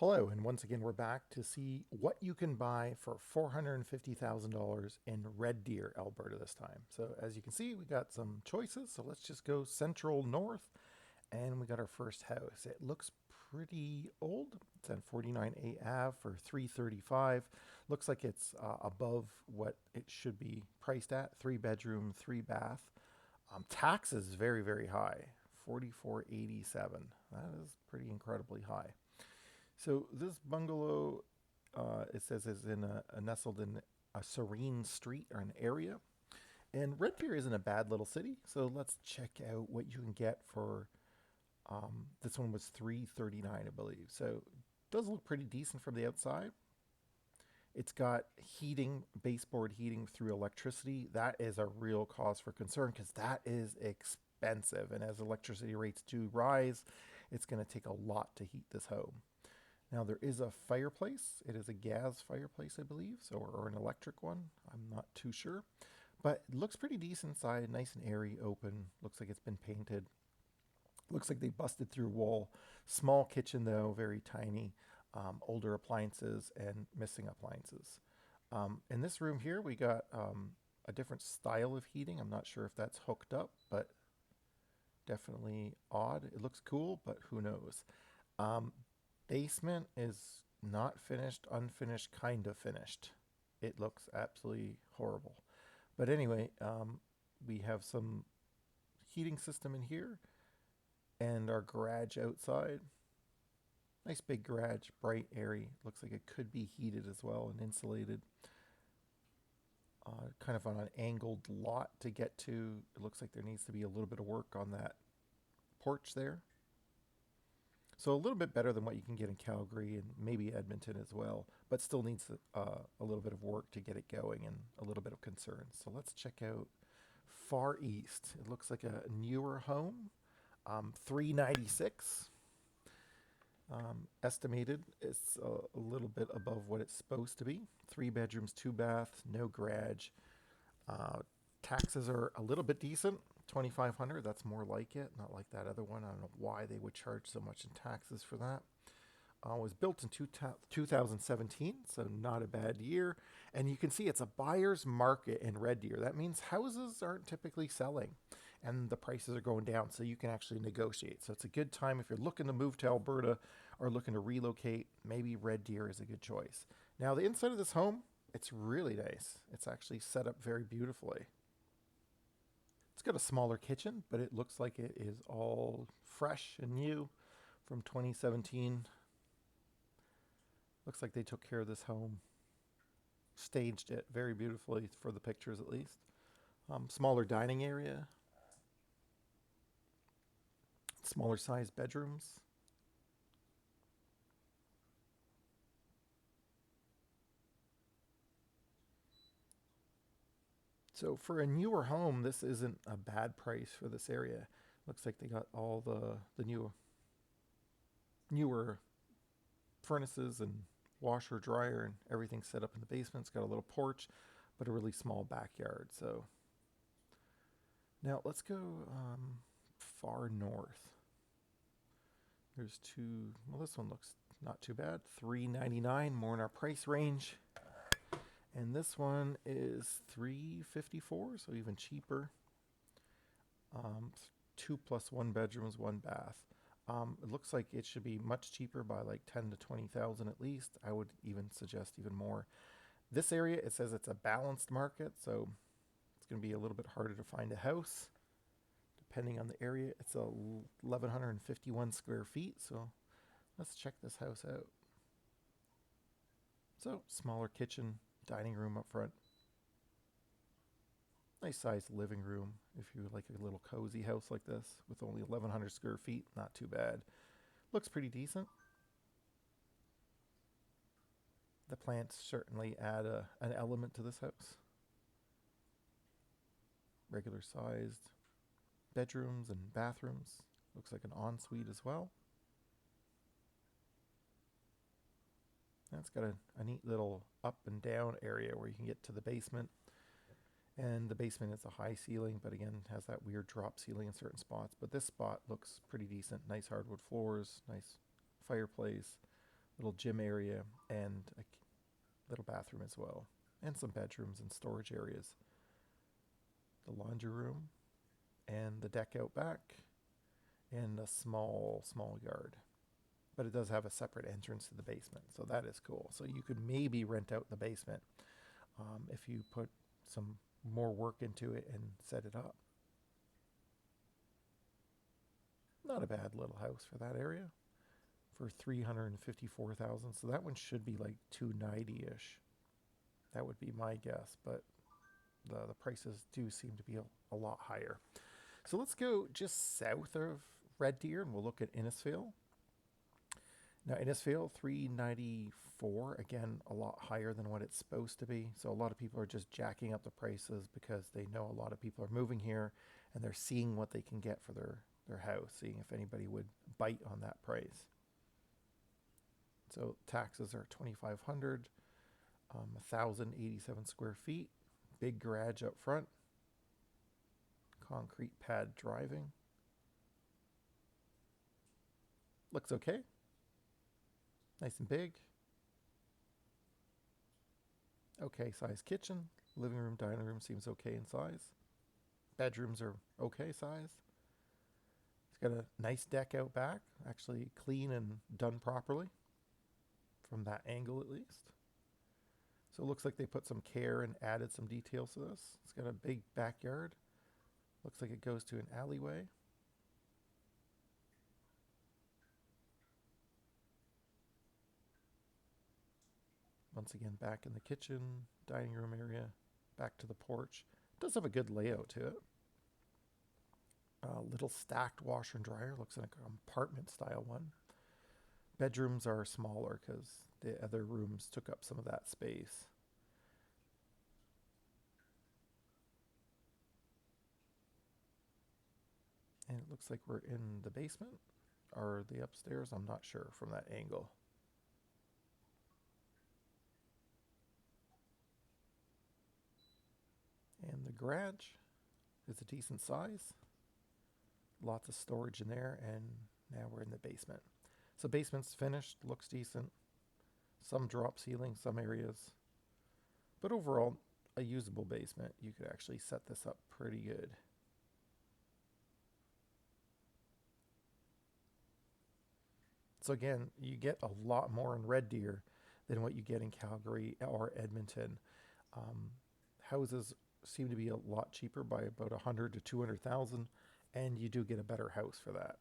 Hello, and once again, we're back to see what you can buy for $450,000 in Red Deer, Alberta this time. So, as you can see, we got some choices. So, let's just go central north, and we got our first house. It looks pretty old. It's on 49A Ave for 335. Looks like it's above what it should be priced at. 3 bedroom, 3 bath. Taxes very, very high. 4487. That is pretty incredibly high. So this bungalow, it says, is in a nestled in a serene street or an area. And Red Deer isn't a bad little city, so let's check out what you can get for. This one was 339, I believe. So it does look pretty decent from the outside. It's got heating, baseboard heating through electricity. That is a real cause for concern because that is expensive. And as electricity rates do rise, it's going to take a lot to heat this home. Now there is a fireplace. It is a gas fireplace, I believe, so or an electric one. I'm not too sure, but it looks pretty decent inside. Nice and airy, open. Looks like it's been painted. Looks like they busted through a wall. Small kitchen though, very tiny. Older appliances and missing appliances. In this room here, we got a different style of heating. I'm not sure if that's hooked up, but definitely odd. It looks cool, but who knows? Um, Basement is not finished, unfinished, kind of finished. It looks absolutely horrible. But anyway, we have some heating system in here and our garage outside. Nice big garage, bright, airy. Looks like it could be heated as well and insulated. Kind of on an angled lot to get to. It looks like there needs to be a little bit of work on that porch there. So a little bit better than what you can get in Calgary and maybe Edmonton as well, but still needs a little bit of work to get it going and a little bit of concern. So let's check out Far East. It looks like a newer home, 396. Estimated it's a little bit above what it's supposed to be. 3 bedrooms, 2 baths, no garage. Uh, Taxes are a little bit decent. 2,500. That's more like it, not like that other one. I don't know why they would charge so much in taxes for that. Was built in 2017, so not a bad year. And you can see it's a buyer's market in Red Deer. That means houses aren't typically selling and the prices are going down, so you can actually negotiate. So it's a good time if you're looking to move to Alberta or looking to relocate. Maybe Red Deer is a good choice. Now, the inside of this home, it's really nice. It's actually set up very beautifully. It's got a smaller kitchen, but it looks like it is all fresh and new from 2017. Looks like they took care of this home, staged it very beautifully for the pictures at least. Smaller dining area, smaller sized bedrooms. So for a newer home, this isn't a bad price for this area. Looks like they got all the newer furnaces and washer, dryer, and everything set up in the basement. It's got a little porch, but a really small backyard. So now let's go far north. There's two. Well, this one looks not too bad. 399, more in our price range. And this one is 354, so even cheaper. Um, 2 plus 1 bedrooms, 1 bath. It looks like it should be much cheaper by like 10 to 20,000 at least. I would even suggest even more. This area, it says it's a balanced market, so it's going to be a little bit harder to find a house depending on the area. It's a 1,151 square feet, so let's check this house out. So, smaller kitchen, dining room up front. Nice sized living room if you like a little cozy house like this with only 1,100 square feet. Not too bad. Looks pretty decent. The plants certainly add an element to this house. Regular sized bedrooms and bathrooms. Looks like an ensuite as well. And it's got a neat little up and down area where you can get to the basement. And the basement is a high ceiling, but again, has that weird drop ceiling in certain spots. But this spot looks pretty decent. Nice hardwood floors, nice fireplace, little gym area, and a little bathroom as well, and some bedrooms and storage areas. The laundry room and the deck out back, and a small yard. But it does have a separate entrance to the basement, so that is cool. So you could maybe rent out the basement if you put some more work into it and set it up. Not a bad little house for that area for 354,000. So that one should be like 290-ish. That would be my guess, but the prices do seem to be a lot higher. So let's go just south of Red Deer and we'll look at Innisfail. Now Innisfail 394, again a lot higher than what it's supposed to be. So a lot of people are just jacking up the prices because they know a lot of people are moving here and they're seeing what they can get for their house, seeing if anybody would bite on that price. So taxes are 2,500, 1,087 square feet, big garage up front, concrete pad driving. Looks okay. Nice and big. Okay size kitchen. Living room, dining room seems okay in size. Bedrooms are okay size. It's got a nice deck out back, actually clean and done properly, from that angle at least. So it looks like they put some care and added some details to this. It's got a big backyard. Looks like it goes to an alleyway. Once again, back in the kitchen, dining room area, back to the porch. It does have a good layout to it. A little stacked washer and dryer. Looks like an apartment style one. Bedrooms are smaller because the other rooms took up some of that space. And it looks like we're in the basement or the upstairs. I'm not sure from that angle. And the garage is a decent size. Lots of storage in there, and now we're in the basement. So basement's finished, looks decent. Some drop ceiling, some areas. But overall, a usable basement. You could actually set this up pretty good. So again, you get a lot more in Red Deer than what you get in Calgary or Edmonton. Um, Houses seem to be a lot cheaper by about 100 to 200,000, and you do get a better house for that.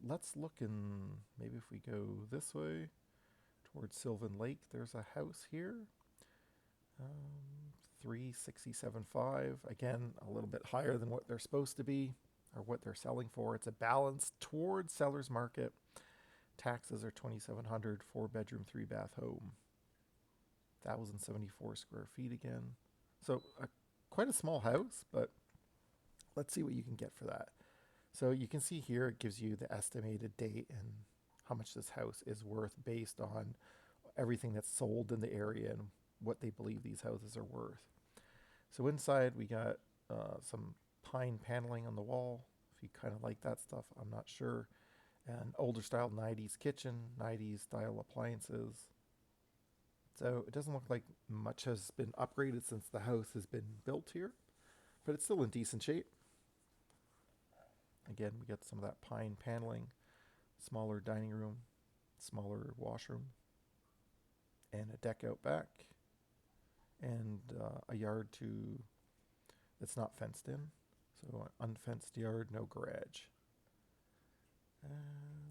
Let's look in, maybe if we go this way towards Sylvan Lake, there's a house here. 367.5, again a little bit higher than what they're supposed to be or what they're selling for. It's a balance towards seller's market. Taxes are 2,700, 4-bedroom, 3-bath home. 1,074 square feet again. So quite a small house, but let's see what you can get for that. So you can see here it gives you the estimated date and how much this house is worth based on everything that's sold in the area and what they believe these houses are worth. So inside we got some pine paneling on the wall. If you kind of like that stuff, I'm not sure. An older style 90s kitchen, 90s style appliances. So it doesn't look like much has been upgraded since the house has been built here, but it's still in decent shape. Again, we got some of that pine paneling, smaller dining room, smaller washroom, and a deck out back, and a yard that's not fenced in. So an unfenced yard, no garage.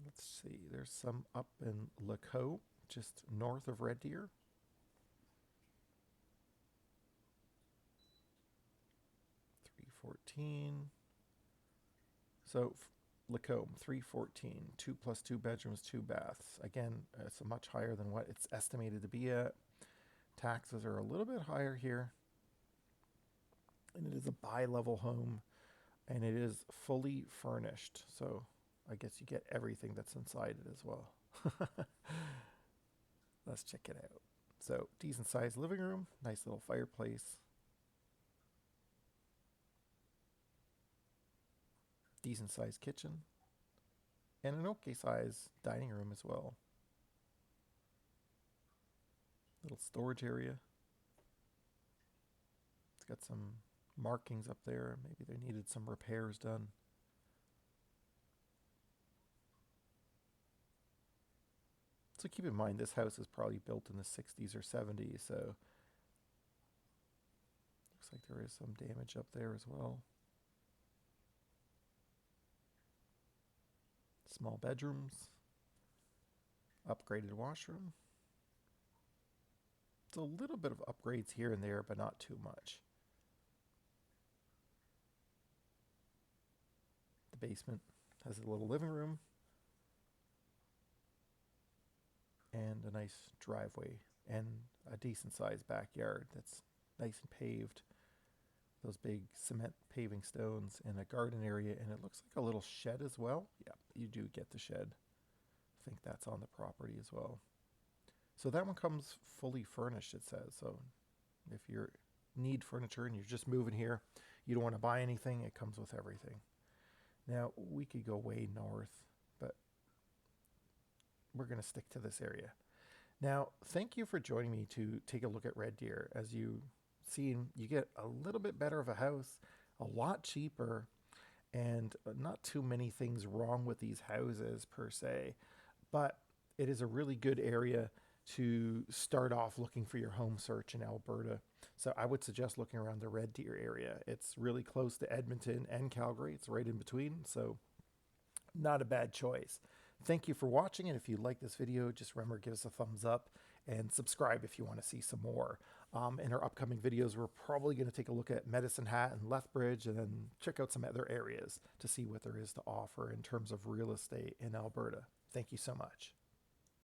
Let's see, there's some up in Laco, just north of Red Deer. $314. So Lacombe, 314, 2 plus 2 bedrooms, 2 baths. Again, it's much higher than what it's estimated to be at. Taxes are a little bit higher here. And it is a bi-level home, and it is fully furnished. So I guess you get everything that's inside it as well. Let's check it out. So decent sized living room, nice little fireplace. Decent sized kitchen. And an okay sized dining room as well. little storage area. It's got some markings up there. Maybe they needed some repairs done. So keep in mind, this house is probably built in the 60s or 70s, so looks like there is some damage up there as well. Small bedrooms, upgraded washroom. It's a little bit of upgrades here and there, but not too much. The basement has a little living room and a nice driveway and a decent sized backyard that's nice and paved. Those big cement paving stones and a garden area, and it looks like a little shed as well. Yeah, you do get the shed. I think that's on the property as well. So that one comes fully furnished, it says. So if you need furniture and you're just moving here, you don't want to buy anything, it comes with everything. Now, we could go way north, but we're going to stick to this area. Now, thank you for joining me to take a look at Red Deer. As you see, you get a little bit better of a house, a lot cheaper, and not too many things wrong with these houses per se, but it is a really good area to start off looking for your home search in Alberta. So I would suggest looking around the Red Deer area. It's really close to Edmonton and Calgary. It's right in between, so not a bad choice. Thank you for watching, and if you like this video, just remember, give us a thumbs up and subscribe if you want to see some more. In our upcoming videos, we're probably going to take a look at Medicine Hat and Lethbridge, and then check out some other areas to see what there is to offer in terms of real estate in Alberta. Thank you so much.